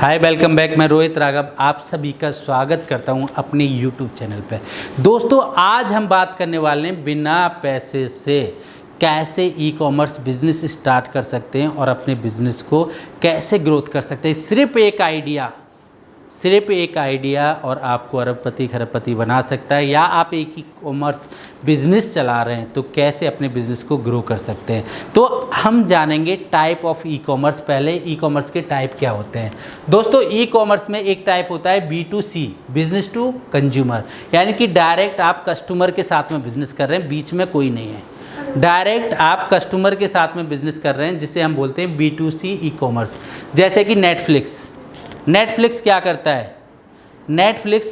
Hi welcome back. मैं रोहित राघव आप सभी का स्वागत करता हूं अपने YouTube चैनल पे। दोस्तों आज हम बात करने वाले हैं बिना पैसे से कैसे ई कॉमर्स बिजनेस स्टार्ट कर सकते हैं और अपने बिजनेस को कैसे ग्रोथ कर सकते हैं। सिर्फ एक आइडिया और आपको अरबपति खरबपति बना सकता है। या आप एक ई कॉमर्स बिजनेस चला रहे हैं तो कैसे अपने बिजनेस को ग्रो कर सकते हैं। तो हम जानेंगे टाइप ऑफ ई कॉमर्स। पहले ई कॉमर्स के टाइप क्या होते हैं। दोस्तों ई कॉमर्स में एक टाइप होता है B2C, बिजनेस टू कंज्यूमर, यानी कि डायरेक्ट आप कस्टमर के साथ में बिजनेस कर रहे हैं, बीच में कोई नहीं है। डायरेक्ट आप कस्टमर के साथ में बिजनेस कर रहे हैं, जिसे हम बोलते हैं B2C ई कॉमर्स। जैसे कि नेटफ्लिक्स क्या करता है। नेटफ्लिक्स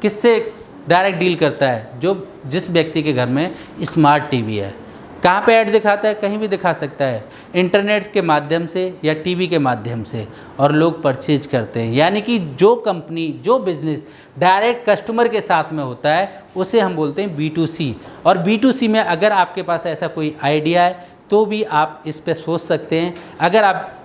किससे डायरेक्ट डील करता है, जिस व्यक्ति के घर में स्मार्ट टीवी है। कहाँ पे ऐड दिखाता है, कहीं भी दिखा सकता है, इंटरनेट के माध्यम से या टीवी के माध्यम से, और लोग परचेज करते हैं। यानी कि जो कंपनी जो बिजनेस डायरेक्ट कस्टमर के साथ में होता है उसे हम बोलते हैं B2C। और B2C में अगर आपके पास ऐसा कोई आइडिया है तो भी आप इस पर सोच सकते हैं। अगर आप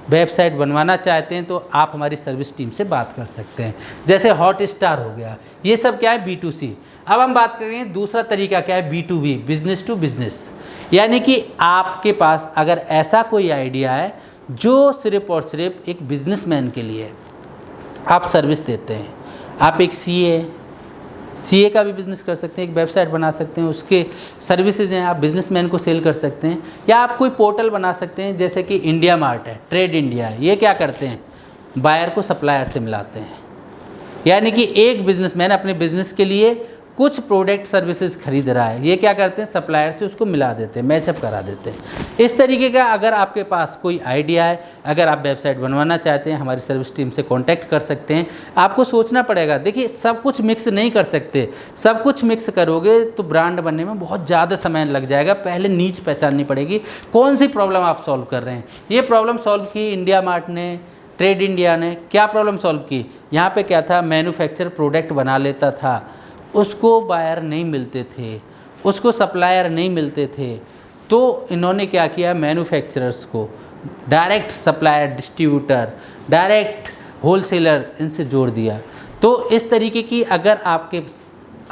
वेबसाइट बनवाना चाहते हैं तो आप हमारी सर्विस टीम से बात कर सकते हैं। जैसे हॉटस्टार हो गया, ये सब क्या है B2C। अब हम बात करेंगे दूसरा तरीका क्या है, B2B, बिजनेस टू बिजनेस। यानी कि आपके पास अगर ऐसा कोई आइडिया है जो सिर्फ और सिर्फ एक बिजनेसमैन के लिए आप सर्विस देते हैं। आप एक CA का भी बिज़नेस कर सकते हैं, एक वेबसाइट बना सकते हैं, उसके सर्विसेज हैं, आप बिजनेसमैन को सेल कर सकते हैं। या आप कोई पोर्टल बना सकते हैं, जैसे कि इंडिया मार्ट है, ट्रेड इंडिया है। ये क्या करते हैं, बायर को सप्लायर से मिलाते हैं। यानी कि एक बिजनेसमैन अपने बिजनेस के लिए कुछ प्रोडक्ट सर्विसेज खरीद रहा है, ये क्या करते हैं, सप्लायर से उसको मिला देते हैं, मैचअप करा देते हैं। इस तरीके का अगर आपके पास कोई आइडिया है, अगर आप वेबसाइट बनवाना चाहते हैं, हमारी सर्विस टीम से कांटेक्ट कर सकते हैं। आपको सोचना पड़ेगा, देखिए सब कुछ मिक्स नहीं कर सकते। सब कुछ मिक्स करोगे तो ब्रांड बनने में बहुत ज़्यादा समय लग जाएगा। पहले नीच पहचाननी पड़ेगी, कौन सी प्रॉब्लम आप सॉल्व कर रहे हैं। ये प्रॉब्लम सॉल्व की इंडिया मार्ट ने, ट्रेड इंडिया ने। क्या प्रॉब्लम सॉल्व की, यहाँ पर क्या था, मैन्युफैक्चर प्रोडक्ट बना लेता था, उसको बायर नहीं मिलते थे, उसको सप्लायर नहीं मिलते थे। तो इन्होंने क्या किया, मैन्युफैक्चरर्स को direct supplier, distributor, direct wholesaler, इनसे जोड़ दिया। तो इस तरीके की अगर आपके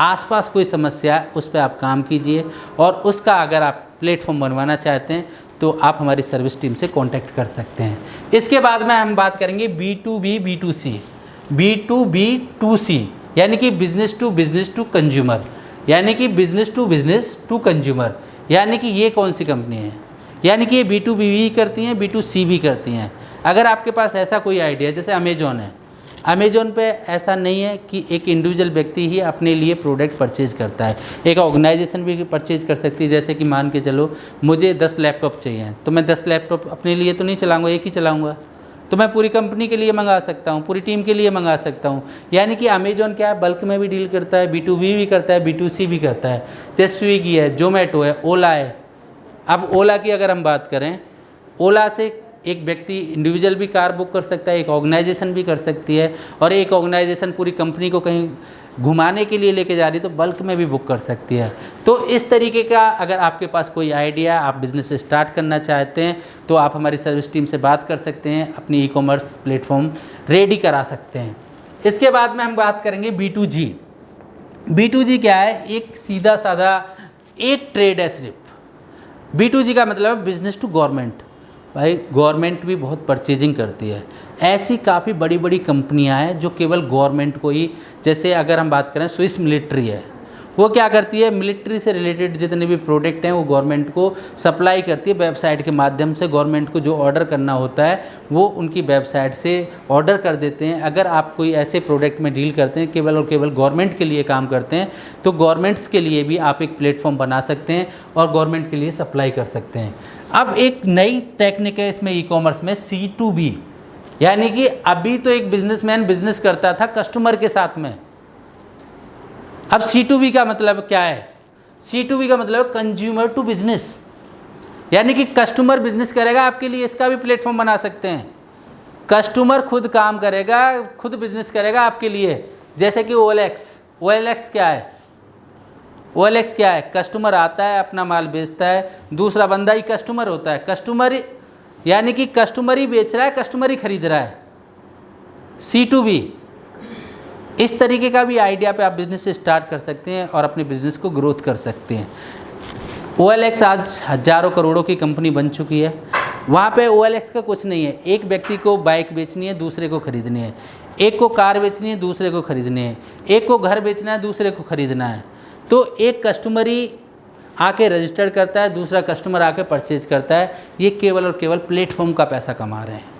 आसपास कोई समस्या है उस पर आप काम कीजिए, और उसका अगर आप प्लेटफॉर्म बनवाना चाहते हैं तो आप हमारी सर्विस टीम से कांटेक्ट कर सकते हैं। इसके बाद में हम बात करेंगे B2B B2C, B2B2C, यानी कि बिजनेस टू कंज्यूमर, यानी कि बिजनेस टू कंज्यूमर। यानी कि ये कौन सी कंपनी है, यानी कि ये B2B भी करती हैं, B2C भी करती हैं। अगर आपके पास ऐसा कोई आइडिया, जैसे अमेजॉन है, अमेजॉन पे ऐसा नहीं है कि एक इंडिविजुअल व्यक्ति ही अपने लिए प्रोडक्ट परचेज करता है, एक ऑर्गेनाइजेशन भी परचेज कर सकती है। जैसे कि मान के चलो मुझे 10 लैपटॉप चाहिए, तो मैं 10 लैपटॉप अपने लिए तो नहीं चलाऊँगा, एक ही चलाऊँगा, तो मैं पूरी कंपनी के लिए मंगा सकता हूँ, पूरी टीम के लिए मंगा सकता हूँ। यानी कि अमेजॉन क्या है, बल्क में भी डील करता है, B2B भी करता है, B2C भी करता है। जैसे स्विगी है, जोमेटो है, ओला है। अब ओला की अगर हम बात करें, ओला से एक व्यक्ति इंडिविजुअल भी कार बुक कर सकता है, एक ऑर्गेनाइजेशन भी कर सकती है, और एक ऑर्गेनाइजेशन पूरी कंपनी को कहीं घुमाने के लिए लेके जा रही है तो बल्क में भी बुक कर सकती है। तो इस तरीके का अगर आपके पास कोई आइडिया, आप बिज़नेस स्टार्ट करना चाहते हैं तो आप हमारी सर्विस टीम से बात कर सकते हैं, अपनी ई कॉमर्स प्लेटफॉर्म रेडी करा सकते हैं। इसके बाद में हम बात करेंगे B2G। B2G क्या है, एक सीधा साधा एक ट्रेड है सिर्फ। B2G का मतलब है बिजनेस टू गवर्नमेंट। भाई गवर्नमेंट भी बहुत परचेजिंग करती है। ऐसी काफ़ी बड़ी बड़ी कंपनियां हैं जो केवल गवर्नमेंट को ही, जैसे अगर हम बात करें स्विस मिलिट्री है, वो क्या करती है, मिलिट्री से रिलेटेड जितने भी प्रोडक्ट हैं वो गवर्नमेंट को सप्लाई करती है वेबसाइट के माध्यम से। गवर्नमेंट को जो ऑर्डर करना होता है वो उनकी वेबसाइट से ऑर्डर कर देते हैं। अगर आप कोई ऐसे प्रोडक्ट में डील करते हैं, केवल और केवल गवर्नमेंट के लिए काम करते हैं, तो गवर्नमेंट्स के लिए भी आप एक प्लेटफॉर्म बना सकते हैं और गवर्नमेंट के लिए सप्लाई कर सकते हैं। अब एक नई टेक्निक है इसमें ई कॉमर्स में, C2B। यानी कि अभी तो एक बिजनेसमैन बिजनेस करता था कस्टमर के साथ में, अब C2B का मतलब क्या है, C2B का मतलब कंज्यूमर टू बिजनेस। यानी कि कस्टमर बिजनेस करेगा आपके लिए, इसका भी प्लेटफॉर्म बना सकते हैं। कस्टमर खुद काम करेगा, खुद बिजनेस करेगा आपके लिए। जैसे कि OLX क्या है, OLX क्या है, कस्टमर आता है, अपना माल बेचता है, दूसरा बंदा ही कस्टमर होता है। कस्टमर यानी कि कस्टमर ही बेच रहा है, कस्टमर ही खरीद रहा है। C2B, इस तरीके का भी आइडिया पे आप बिज़नेस स्टार्ट कर सकते हैं और अपने बिज़नेस को ग्रोथ कर सकते हैं। OLX आज हज़ारों करोड़ों की कंपनी बन चुकी है। वहाँ पे OLX का कुछ नहीं है। एक व्यक्ति को बाइक बेचनी है, दूसरे को ख़रीदनी है। एक को कार बेचनी है, दूसरे को ख़रीदनी है। एक को घर बेचना है, दूसरे को ख़रीदना है। तो एक कस्टमर ही आके रजिस्टर करता है, दूसरा कस्टमर आके परचेज करता है। ये केवल और केवल प्लेटफॉर्म का पैसा कमा रहे हैं।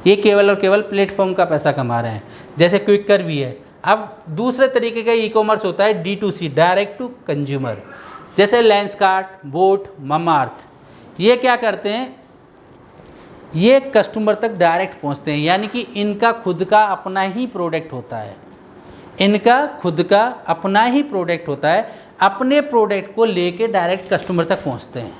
ये केवल और केवल प्लेटफॉर्म का पैसा कमा रहे हैं। जैसे क्विकर भी है। अब दूसरे तरीके का ई-कॉमर्स होता है D2C, डायरेक्ट टू कंज्यूमर, जैसे लेंसकार्ट, बोट, ममाअर्थ। ये क्या करते हैं, ये कस्टमर तक डायरेक्ट पहुंचते हैं, यानी कि इनका खुद का अपना ही प्रोडक्ट होता है। इनका खुद का अपना ही प्रोडक्ट होता है। अपने प्रोडक्ट को लेके डायरेक्ट कस्टमर तक पहुंचते हैं।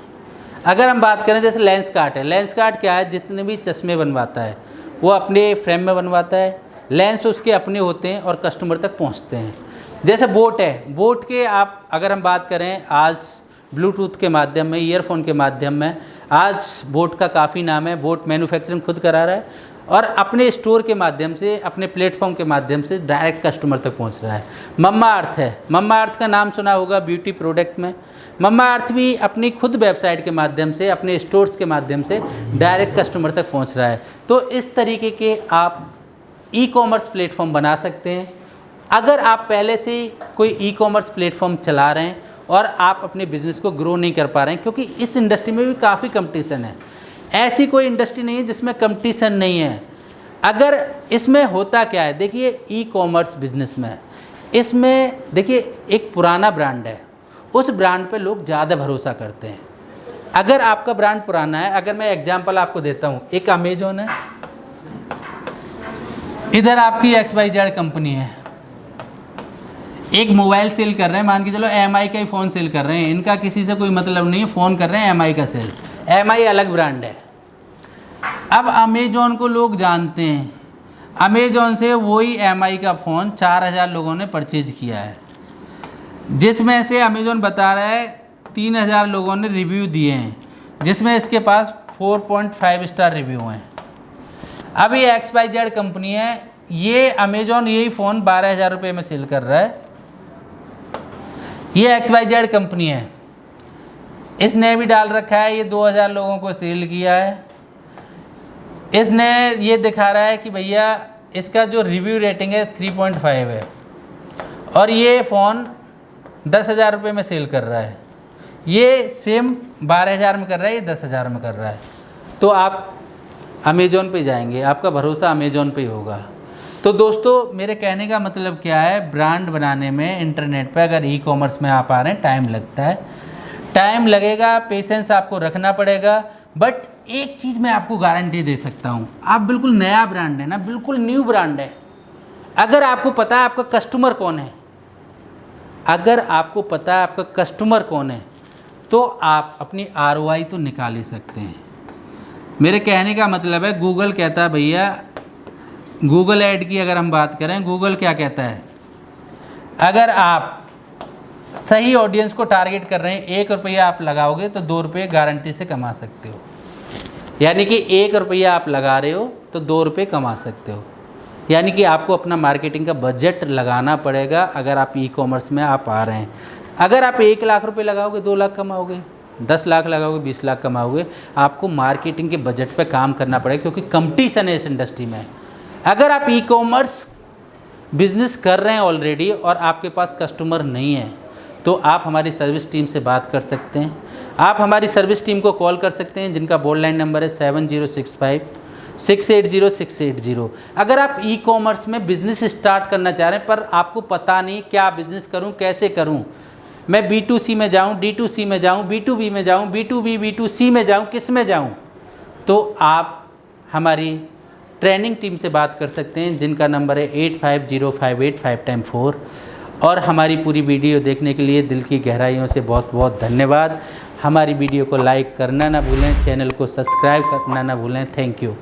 अगर हम बात करें जैसे लेंसकार्ट है, लेंसकार्ट क्या है, जितने भी चश्मे बनवाता है वो अपने फ्रेम में बनवाता है। लेंस उसके अपने होते हैं और कस्टमर तक पहुंचते हैं। जैसे बोट है, बोट के आप अगर हम बात करें आज ब्लूटूथ के माध्यम में, ईयरफोन के माध्यम में, आज बोट का काफ़ी नाम है। बोट मैन्युफैक्चरिंग खुद करा रहा है और अपने स्टोर के माध्यम से, अपने प्लेटफॉर्म के माध्यम से डायरेक्ट कस्टमर तक पहुंच रहा है। ममाअर्थ है, ममाअर्थ का नाम सुना होगा ब्यूटी प्रोडक्ट में। ममाअर्थ भी अपनी खुद वेबसाइट के माध्यम से, अपने स्टोर्स के माध्यम से डायरेक्ट कस्टमर तक पहुंच रहा है। तो इस तरीके के आप ई-कॉमर्स प्लेटफॉर्म बना सकते हैं। अगर आप पहले से कोई ई-कॉमर्स प्लेटफॉर्म चला रहे हैं और आप अपने बिज़नेस को ग्रो नहीं कर पा रहे हैं, क्योंकि इस इंडस्ट्री में भी काफ़ी कंपटीशन है। ऐसी कोई इंडस्ट्री नहीं है जिसमें कंपटीशन नहीं है। अगर इसमें होता क्या है, देखिए ई-कॉमर्स बिज़नेस में, इसमें देखिए एक पुराना ब्रांड है, उस ब्रांड पे लोग ज़्यादा भरोसा करते हैं। अगर आपका ब्रांड पुराना है, अगर मैं एग्जांपल आपको देता हूँ, एक अमेजोन है, इधर आपकी XYZ कंपनी है, एक मोबाइल सेल कर रहे हैं, मान के चलो MI का ही फ़ोन सेल कर रहे हैं। इनका किसी से कोई मतलब नहीं है, फ़ोन कर रहे हैं MI का सेल। MI अलग ब्रांड है। अब अमेजोन को लोग जानते हैं, अमेजोन से वही MI का फ़ोन 4000 लोगों ने परचेज किया है, जिसमें से अमेजोन बता रहा है 3000 लोगों ने रिव्यू दिए हैं, जिसमें इसके पास 4.5 स्टार रिव्यू हैं। अब ये XYZ कंपनी है, ये अमेजोन यही फ़ोन 12,000 रुपये में सेल कर रहा है। ये XYZ कंपनी है, इसने भी डाल रखा है ये 2000 लोगों को सेल किया है। इसने ये दिखा रहा है कि भैया इसका जो रिव्यू रेटिंग है 3.5 है और ये फ़ोन 10,000 रुपये में सेल कर रहा है। ये सेम 12,000 में कर रहा है, ये 10,000 में कर रहा है। तो आप अमेजोन पे जाएंगे, आपका भरोसा अमेजोन पे ही होगा। तो दोस्तों मेरे कहने का मतलब क्या है, ब्रांड बनाने में इंटरनेट पे अगर ई-कॉमर्स में आप आ रहे हैं, टाइम लगता है, टाइम लगेगा, पेशेंस आपको रखना पड़ेगा। बट एक चीज़ मैं आपको गारंटी दे सकता हूँ, आप बिल्कुल नया ब्रांड है ना, बिल्कुल न्यू ब्रांड है, अगर आपको पता है आपका कस्टमर कौन है, अगर आपको पता है आपका कस्टमर कौन है, तो आप अपनी ROI तो निकाल ही सकते हैं। मेरे कहने का मतलब है, गूगल कहता है भैया, गूगल ऐड की अगर हम बात करें, गूगल क्या कहता है, अगर आप सही ऑडियंस को टारगेट कर रहे हैं, 1 रुपया आप लगाओगे तो 2 रुपये गारंटी से कमा सकते हो। यानी कि 1 रुपया आप लगा रहे हो तो 2 रुपये कमा सकते हो। यानी कि आपको अपना मार्केटिंग का बजट लगाना पड़ेगा। अगर आप ई-कॉमर्स में आप आ रहे हैं, अगर आप 1 लाख रुपये लगाओगे 2 लाख कमाओगे, 10 लाख लगाओगे 20 लाख कमाओगे। आपको मार्केटिंग के बजट पे काम करना पड़ेगा, क्योंकि कंपटीशन है इस इंडस्ट्री में। अगर आप ई-कॉमर्स बिजनेस कर रहे हैं ऑलरेडी और आपके पास कस्टमर नहीं है, तो आप हमारी सर्विस टीम से बात कर सकते हैं। आप हमारी सर्विस टीम को कॉल कर सकते हैं, जिनका बोर्ड लाइन नंबर है 7065 680 680। अगर आप ई-कॉमर्स में बिज़नेस स्टार्ट करना चाह रहे हैं पर आपको पता नहीं क्या बिज़नेस करूं, कैसे करूं, मैं B2C में जाऊं, D2C में जाऊं, B2B में जाऊं, B2B B2C में जाऊं, किस में जाऊं, तो आप हमारी ट्रेनिंग टीम से बात कर सकते हैं, जिनका नंबर है 850585 और हमारी पूरी वीडियो देखने के लिए दिल की गहराइयों से बहुत बहुत धन्यवाद। हमारी वीडियो को लाइक करना ना भूलें, चैनल को सब्सक्राइब करना ना भूलें। Thank you.